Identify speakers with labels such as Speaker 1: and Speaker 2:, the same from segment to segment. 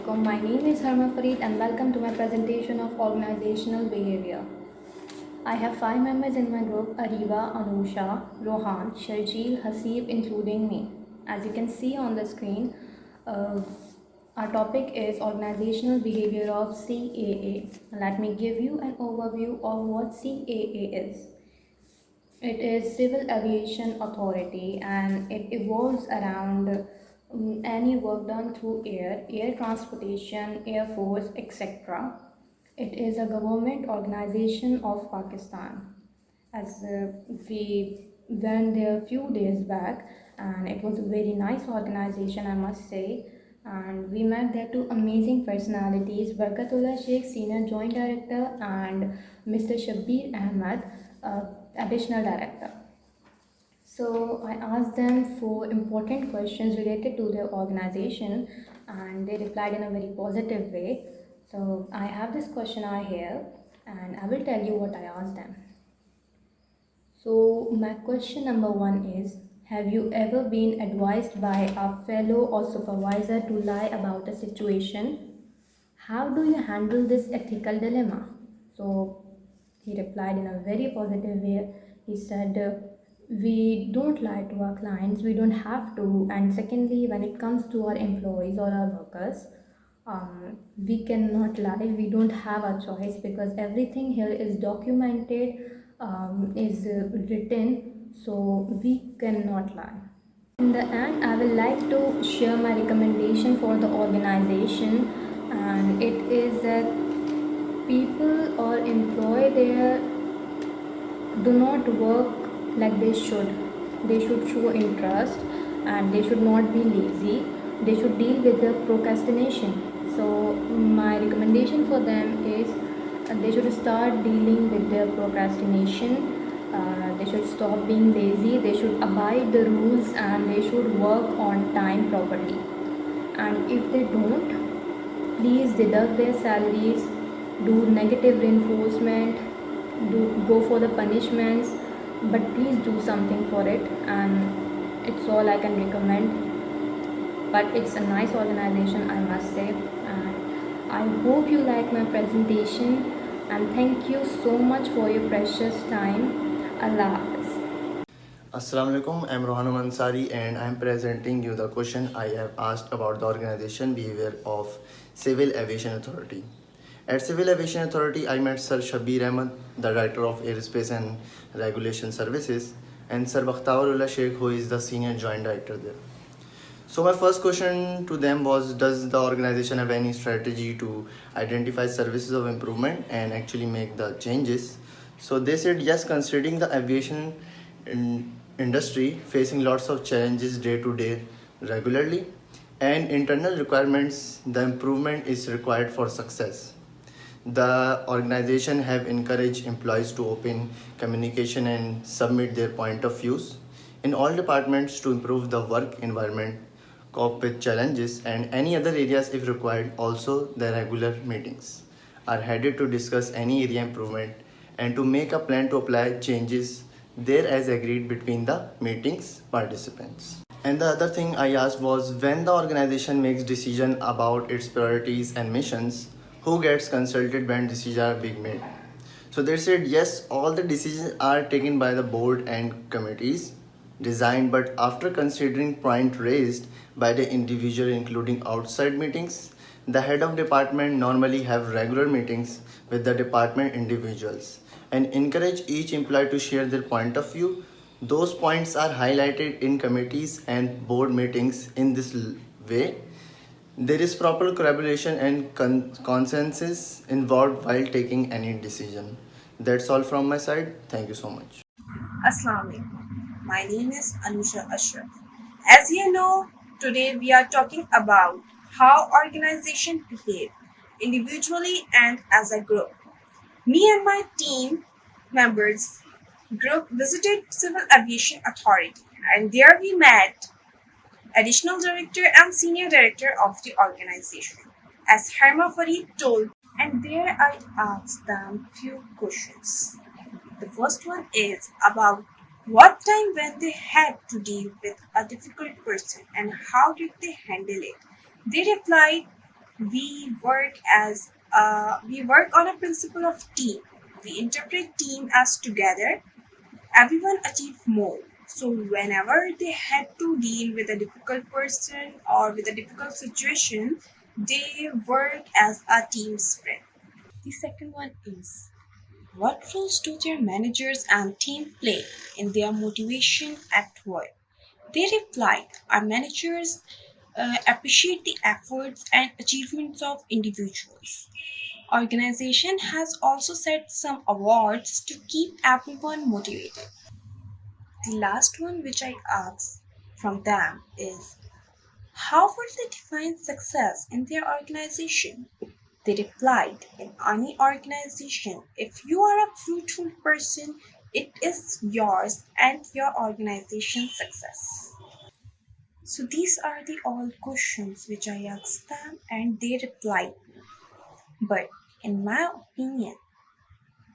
Speaker 1: Assalamualaikum. My name is Harma Fareed and welcome to my presentation of organizational behavior. I have 5 members in my group: Ariba, Anusha, Rohan, Sharjeel, Hasib, including me. As you can see on the screen, uh, our topic is organizational behavior of CAA. Let me give you an overview of what CAA is. It is Civil Aviation Authority and it evolves around any work done through air transportation, air force, etc. It is a government organization of Pakistan. As we went there a few days back, and it was a very nice organization, I must say. And we met there two amazing personalities: Barkatullah Sheikh, Senior Joint Director, and Mr. Shabbir Ahmed, Additional Director. So I asked them for important questions related to their organization, and they replied in a very positive way. So I have this questionnaire here, and I will tell you what I asked them. So my question number one is, have you ever been advised by a fellow or supervisor to lie about a situation? How do you handle this ethical dilemma? So he replied in a very positive way. He said, we don't lie to our clients, we don't have to. And secondly, when it comes to our employees or our workers, we cannot lie, we don't have a choice because everything here is documented, is written, so we cannot lie. In the end, I will like to share my recommendation for the organization, and it is that people or employee there do not work like they should. They should show interest and they should not be lazy. They should deal with the procrastination. So my recommendation for them is they should start dealing with their procrastination. They should stop being lazy. They should abide the rules and they should work on time properly. And if they don't, please deduct their salaries, do negative reinforcement, do go for the punishments, but please do something for it. And it's all I can recommend. But it's a nice organization, I must say. And I hope you like my presentation. And thank you so much for your precious time. Allah Hafiz.
Speaker 2: Assalamu alaikum, I'm Rohan Ansari and I'm presenting you the question I have asked about the organization behavior of Civil Aviation Authority. At Civil Aviation Authority, I met Sir Shabbir Ahmed, the Director of Airspace and Regulation Services, and Sir Bakhtawarullah Sheikh, who is the Senior Joint Director there. So my first question to them was, does the organization have any strategy to identify services of improvement and actually make the changes? So they said yes, considering the aviation industry facing lots of challenges day to day regularly and internal requirements, the improvement is required for success. The organization have encouraged employees to open communication and submit their point of views in all departments to improve the work environment, cope with challenges and any other areas if required. Also, the regular meetings are headed to discuss any area improvement and to make a plan to apply changes there as agreed between the meetings participants. And the other thing I asked was, when the organization makes decision about its priorities and missions, who gets consulted when decisions are being made? So they said yes, all the decisions are taken by the board and committees designed, but after considering point raised by the individual including outside meetings, the head of department normally have regular meetings with the department individuals and encourage each employee to share their point of view. Those points are highlighted in committees and board meetings. In this way, there is proper collaboration and consensus involved while taking any decision. That's all from my side. Thank you so much.
Speaker 3: Assalamu alaikum. My name is Anusha Ashraf. As you know, today we are talking about how organizations behave individually and as a group. Me and my team members group visited Civil Aviation Authority and there we met additional director and senior director of the organization. As Harma Farid told, and there I asked them few questions. The first one is about what time when they had to deal with a difficult person and how did they handle it. They replied We work on a principle of team. We interpret team as together everyone achieve more. So whenever they had to deal with a difficult person or with a difficult situation, they work as a team spirit. The second one is, what roles do their managers and team play in their motivation at work? They replied, our managers appreciate the efforts and achievements of individuals. Organization has also set some awards to keep everyone motivated. The last one which I asked from them is, how would they define success in their organization? They replied, in any organization, if you are a fruitful person, it is yours and your organization's success. So these are the all questions which I asked them and they replied. But in my opinion,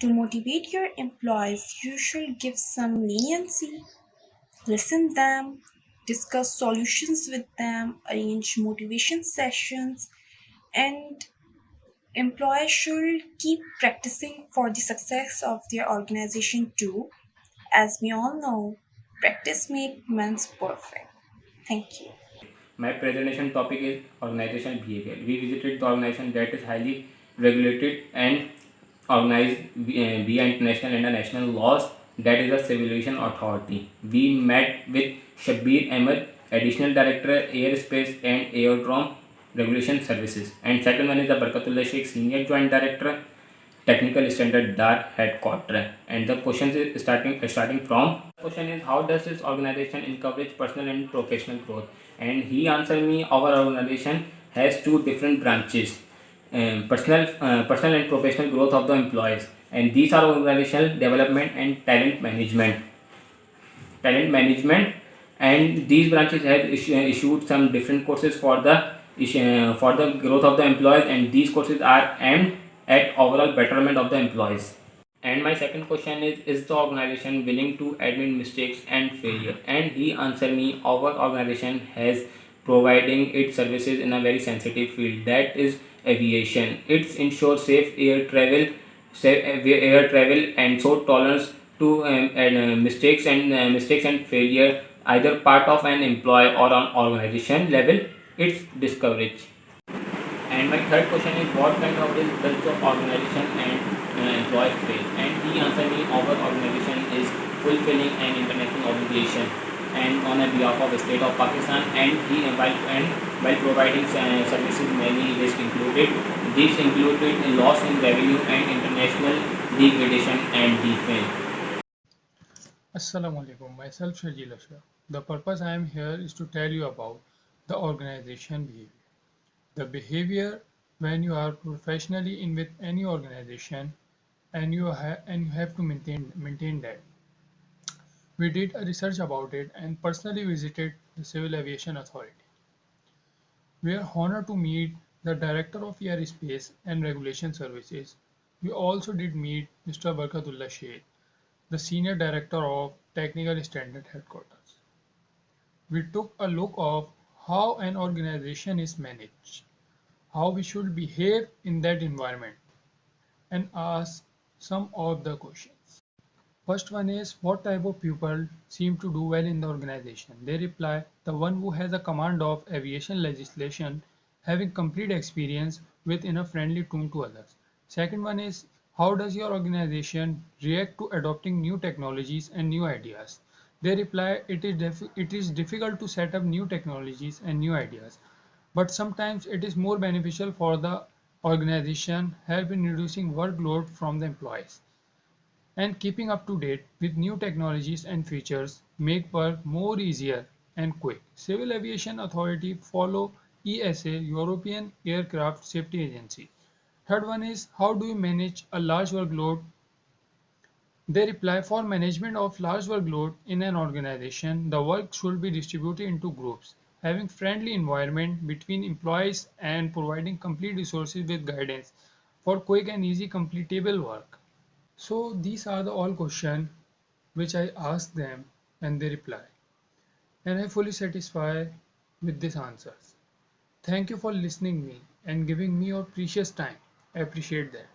Speaker 3: to motivate your employees, you should give some leniency, listen them, discuss solutions with them, arrange motivation sessions, and employees should keep practicing for the success of their organization too. As we all know, practice makes man's perfect. Thank you.
Speaker 4: My presentation topic is organization behavior. We visited the organization that is highly regulated and organized via international and national laws, that is the Civil Aviation Authority. We met with Shabbir Ahmed, Additional Director Airspace and Aerodrome Regulation Services. And second one is the Barkatullah Sheikh, Senior Joint Director Technical Standard DAR Headquarter. And the questions is starting from, question is, how does this organization encourage personal and professional growth? And he answered me, our organization has two different branches, personal and professional growth of the employees, and these are organizational development and talent management. And these branches have issued some different courses for the growth of the employees, and these courses are aimed at overall betterment of the employees. And my second question is the organization willing to admit mistakes and failure? And he answered me, our organization has providing its services in a very sensitive field, that is aviation. It ensures safe air travel and so tolerance to mistakes and failure, either part of an employee or on organization level, it's discouraged. And my third question is, what kind of risk does the organization and employees face? And he answered me, our organization is fulfilling an international obligation and on a behalf of the state of Pakistan, and while providing services, many risks included. These included loss in revenue and international degradation and defense.
Speaker 5: Assalamu alaikum, myself Shajil Ashraf. The purpose I am here is to tell you about the organization behavior. The behavior when you are professionally in with any organization and you have to maintain that. We did a research about it and personally visited the Civil Aviation Authority. We are honored to meet the Director of Airspace and Regulation Services. We also did meet Mr. Barkatullah Sheikh, the Senior Director of Technical Standard Headquarters. We took a look of how an organization is managed, how we should behave in that environment, and asked some of the questions. First one is, what type of people seem to do well in the organization? They reply, the one who has a command of aviation legislation, having complete experience with in a friendly tone to others. Second one is, how does your organization react to adopting new technologies and new ideas? They reply, it is difficult to set up new technologies and new ideas, but sometimes it is more beneficial for the organization, help in reducing workload from the employees and keeping up to date with new technologies and features make work more easier and quick. Civil Aviation Authority follow ESA, European Aircraft Safety Agency. Third one is, how do you manage a large workload? They reply, for management of large workload in an organization, the work should be distributed into groups, having friendly environment between employees and providing complete resources with guidance for quick and easy completable work. So these are the all questions which I asked them and they reply. And I fully satisfied with these answers. Thank you for listening me. and giving me your precious time. I appreciate that.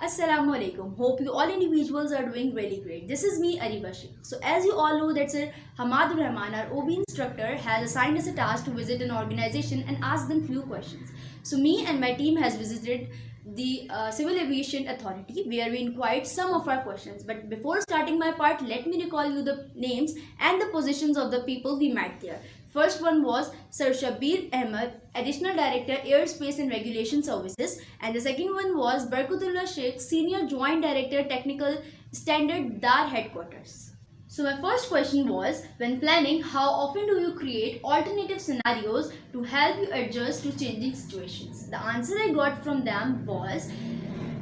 Speaker 6: Assalamu alaikum. Hope you all individuals are doing really great. This is me, Ari Bashir. So as you all know that Sir Hamadur Rahman, our OB instructor, has assigned us a task to visit an organization and ask them few questions. So me and my team has visited the Civil Aviation Authority where we inquired some of our questions. But before starting my part, let me recall you the names and the positions of the people we met there. First one was Sir Shabir Ahmed, Additional Director Airspace and Regulation Services, and the second one was Barkutullah Sheikh, Senior Joint Director Technical Standard DAR Headquarters. So my first question was, when planning, how often do you create alternative scenarios to help you adjust to changing situations? The answer I got from them was,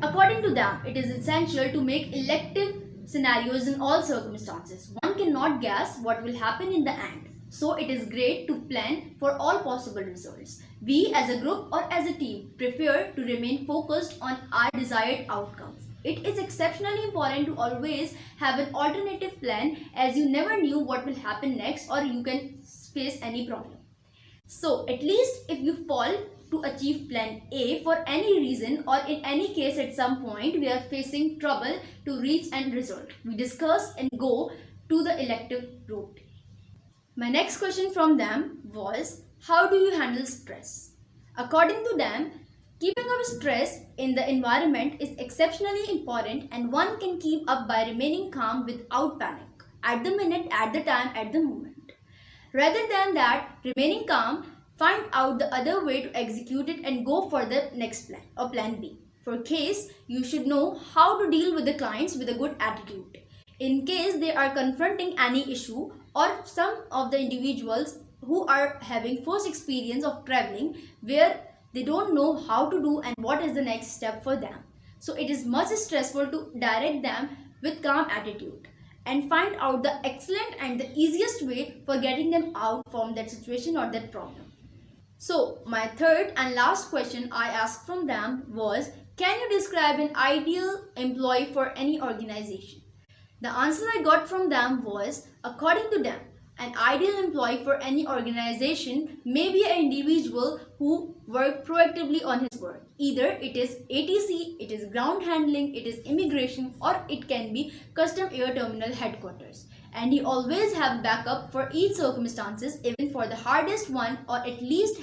Speaker 6: according to them, it is essential to make elective scenarios in all circumstances. One cannot guess what will happen in the end. So it is great to plan for all possible results. We as a group or as a team prefer to remain focused on our desired outcomes. It is exceptionally important to always have an alternative plan as you never knew what will happen next or you can face any problem. So at least if you fall to achieve plan A for any reason or in any case at some point we are facing trouble to reach end result, we discuss and go to the elective route. My next question from them was, how do you handle stress? According to them, keeping up stress in the environment is exceptionally important and one can keep up by remaining calm without panic, at the minute, at the time, at the moment. Rather than that, remaining calm, find out the other way to execute it and go for the next plan or plan B. For case, you should know how to deal with the clients with a good attitude. In case they are confronting any issue or some of the individuals who are having first experience of traveling where they don't know how to do and what is the next step for them. So it is much stressful to direct them with calm attitude and find out the excellent and the easiest way for getting them out from that situation or that problem. So my third and last question I asked from them was, can you describe an ideal employee for any organization? The answer I got from them was, according to them, an ideal employee for any organization may be an individual who works proactively on his work. Either it is ATC, it is ground handling, it is immigration, or it can be custom air terminal headquarters. And he always have backup for each circumstances, even for the hardest one, or at least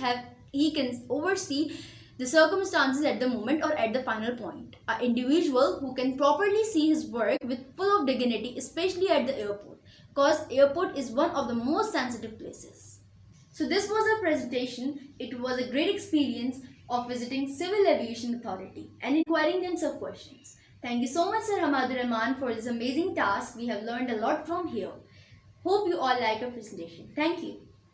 Speaker 6: he can oversee the circumstances at the moment or at the final point. An individual who can properly see his work with full of dignity, especially at the airport, because airport is one of the most sensitive places. So this was a presentation. It was a great experience of visiting Civil Aviation Authority and inquiring them some questions. Thank you so much Sir Hamadur Rahman for this amazing task. We have learned a lot from here. Hope you all like our presentation. Thank you.